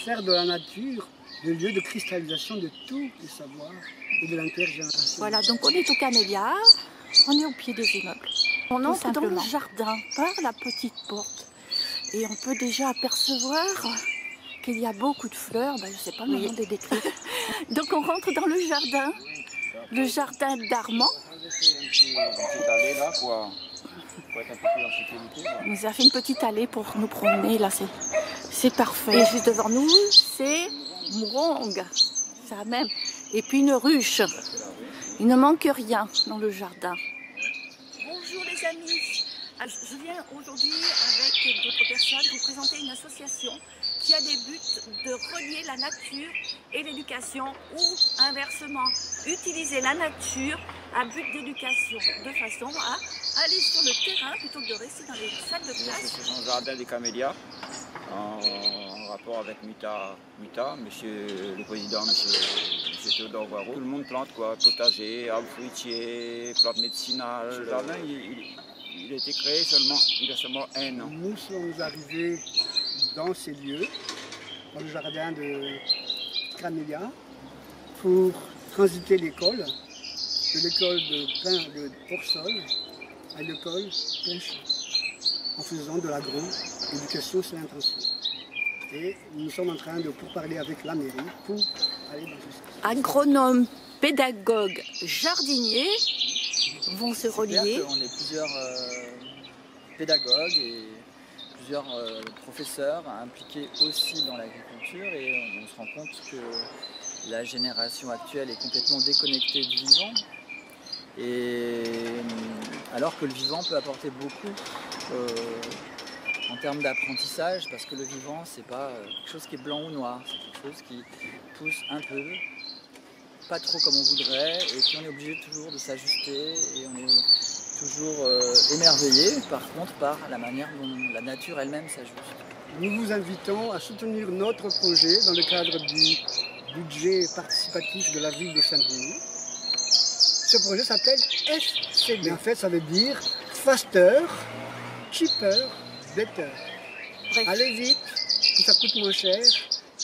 faire de la nature le lieu de cristallisation de tous les savoirs et de l'intergénération. Voilà, donc on est au Camélia, on est au pied des immeubles. On entre dans le jardin par la petite porte et on peut déjà apercevoir qu'il y a beaucoup de fleurs. Ben, je ne sais pas comment les décrire. Donc on rentre dans le jardin d'Armand. Il nous a fait une petite allée pour nous promener, là c'est parfait. Et juste devant nous, c'est Mourong, ça même. Et puis une ruche. Il ne manque rien dans le jardin. Bonjour les amis. Alors, je viens aujourd'hui avec d'autres personnes vous présenter une association qui a des buts de relier la nature et l'éducation ou inversement, utiliser la nature à but d'éducation de façon à aller sur le terrain plutôt que de rester dans les salles de classe. C'est le jardin des Camélias en rapport avec Muta, monsieur le président, monsieur Théodore Varro. Tout le monde plante quoi, potager, arbres fruitiers, plantes médicinales. Le jardin, il a été créé il a seulement 1 an. Nous sommes arrivés dans ces lieux, dans le jardin de Camélia, pour transiter l'école, de l'école de hors-sol à l'école plein champ, en faisant de l'agro-éducation sur l'intention. Et nous sommes en train de pourparler avec la mairie pour aller dans ce sens. Agronome, pédagogue, jardinier vont se relier. On est plusieurs pédagogues et plusieurs professeurs impliqués aussi dans l'agriculture et on se rend compte que la génération actuelle est complètement déconnectée du vivant. Et alors que le vivant peut apporter beaucoup en termes d'apprentissage, parce que le vivant, c'est pas quelque chose qui est blanc ou noir, c'est quelque chose qui pousse un peu, pas trop comme on voudrait, et puis on est obligé toujours de s'ajuster, et on est toujours émerveillé, par contre, par la manière dont la nature elle-même s'ajuste. Nous vous invitons à soutenir notre projet dans le cadre du budget participatif de la ville de Saint-Denis. Ce projet s'appelle FCB. En fait, ça veut dire Faster, Cheaper, Better. Bref. Allez vite, que ça coûte moins cher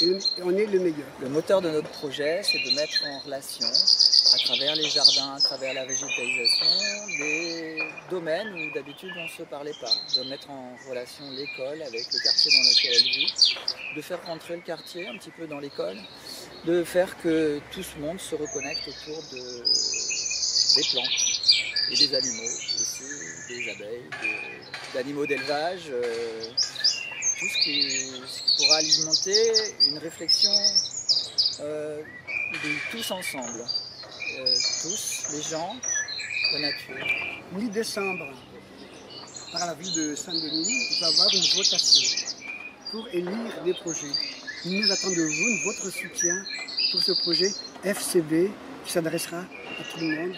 et on est le meilleur. Le moteur de notre projet, c'est de mettre en relation, à travers les jardins, à travers la végétalisation, des domaines où d'habitude on ne se parlait pas. De mettre en relation l'école avec le quartier dans lequel elle vit, de faire rentrer le quartier un petit peu dans l'école, de faire que tout ce monde se reconnecte autour des plantes et des animaux, aussi des abeilles, d'animaux d'élevage, tout ce qui pourra alimenter une réflexion de tous ensemble, tous, les gens, la nature. Mi-décembre, par la ville de Saint-Denis, il va y avoir une votation pour élire des projets. Nous attendons de vous votre soutien pour ce projet FCB qui s'adressera à tout le monde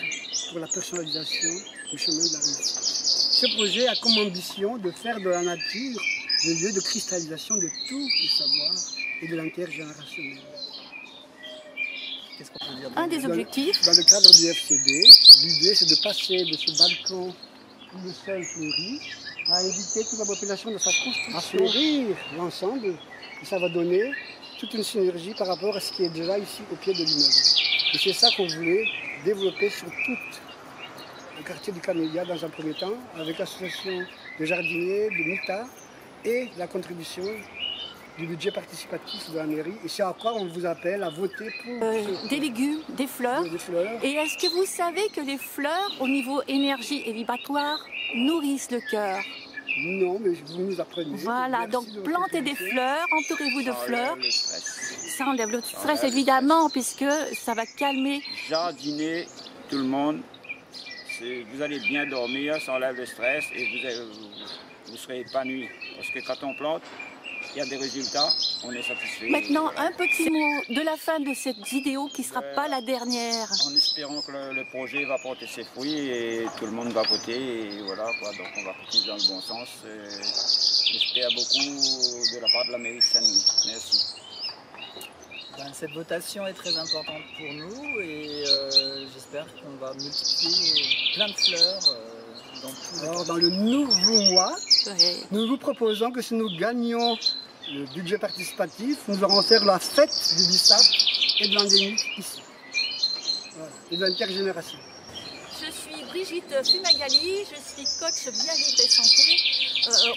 pour la personnalisation du chemin de la réussite. Ce projet a comme ambition de faire de la nature le lieu de cristallisation de tous les savoirs et de l'intergénérationnel. Qu'est-ce qu'on peut dire Un des objectifs. Dans le cadre du FCB, l'idée c'est de passer de ce balcon où le sol fleurit à inviter toute la population de sa construction à fleurir l'ensemble. Et ça va donner toute une synergie par rapport à ce qui est déjà ici au pied de l'immeuble. Et c'est ça qu'on voulait développer sur tout le quartier du Camélia dans un premier temps, avec l'association de jardiniers, de Muta et la contribution du budget participatif de la mairie. Et c'est à quoi on vous appelle à voter pour des légumes, des fleurs. Et est-ce que vous savez que les fleurs, au niveau énergie et vibratoire, nourrissent le cœur? Non, mais vous nous apprenez. Voilà, donc plantez des fleurs, entourez-vous de fleurs. Ça enlève le stress évidemment, puisque ça va calmer. Jardiner, tout le monde, vous allez bien dormir, ça enlève le stress et vous serez épanoui. Parce que quand on plante, il y a des résultats, on est satisfait. Maintenant, un petit mot de la fin de cette vidéo qui ne sera pas la dernière. En espérant que le projet va porter ses fruits et tout le monde va voter. Et voilà, quoi. Donc on va continuer dans le bon sens. J'espère beaucoup de la part de la mairie de Saint-Denis. Merci. Cette votation est très importante pour nous et j'espère qu'on va multiplier plein de fleurs dans tout le Alors, dans le nouveau mois, nous vous proposons que si nous gagnons le budget participatif, nous allons faire la fête du bissap et de l'endémique ici. Voilà. Et de l'intergénération. Je suis Brigitte Fumagali, je suis coach bien-être et santé,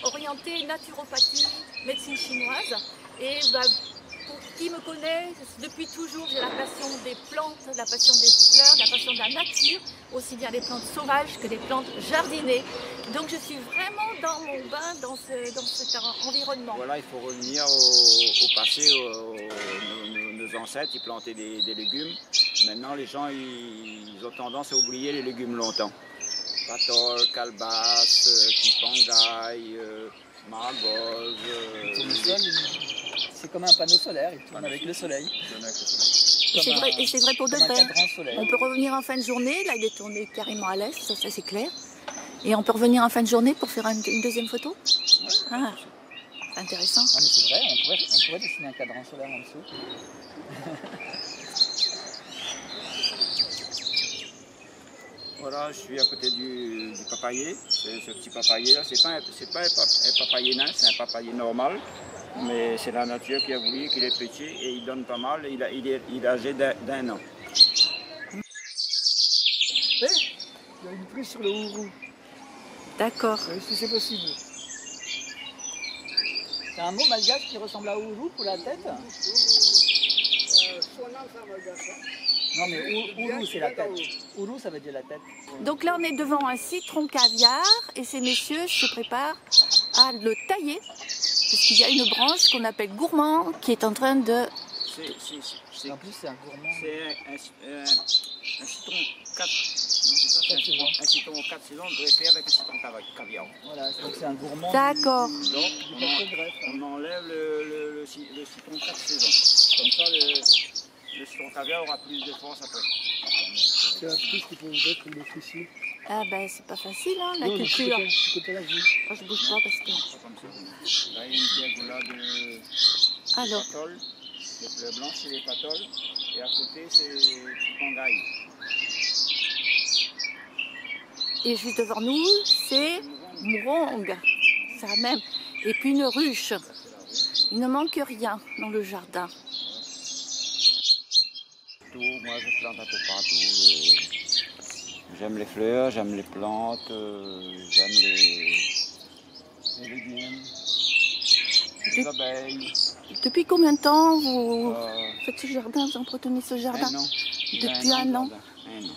orientée naturopathie, médecine chinoise. Et pour qui me connaît, depuis toujours j'ai la passion des plantes, la passion des fleurs, la passion de la nature, aussi bien les plantes sauvages que les plantes jardinées. Donc je suis vraiment dans mon bain, dans cet environnement. Voilà, il faut revenir au passé, nos ancêtres, ils plantaient des légumes. Maintenant, les gens, ils ont tendance à oublier les légumes longtemps. Patol, calebasse, pipangaille, margoze. C'est comme un panneau solaire, il tourne avec le soleil. C'est vrai, et c'est vrai pour de vrai. Soleil. On peut revenir en fin de journée, là il est tourné carrément à l'est, ça c'est clair. Et on peut revenir en fin de journée pour faire une deuxième photo. Ah, c'est intéressant. Ah, mais c'est vrai, on pourrait dessiner un cadran solaire en dessous. Voilà, je suis à côté du papayer. Ce petit papayer là, c'est pas un papayer nain, c'est un papayer normal. Mais c'est la nature qui a voulu qu'il est petit et il donne pas mal. Il est âgé d'1 an. Il y a une prise sur le ourou. D'accord. Est-ce que c'est possible? C'est un mot malgache qui ressemble à ourou pour la tête? Non mais ourou c'est la tête. Ourou ça veut dire la tête. Donc là on est devant un citron caviar et ces messieurs se préparent à le tailler. Parce qu'il y a une branche qu'on appelle gourmand qui est en train de... En plus c'est un gourmand. C'est un citron 4. Un citron 4 saisons greffé avec un citron caviar. Voilà, donc c'est un gourmand. D'accord. Donc on enlève le citron 4 saisons. Comme ça le citron caviar aura plus de force après. C'est la prise qui peut vous être une autre ici. Ah ben c'est pas facile hein, la culture. Oh, je bouge pas parce que... Là il y a une diagonale de Alors. patol. Les fleurs blanches c'est les patoles. Et à côté c'est pipangaille. Et juste devant nous, c'est mourong, ça même. Et puis une ruche. Il ne manque rien dans le jardin. Moi je plante un peu partout. J'aime les fleurs, j'aime les plantes, j'aime les légumes, les abeilles. Depuis combien de temps vous faites ce jardin, vous entretenez ce jardin? Un an. Depuis un an. Un an.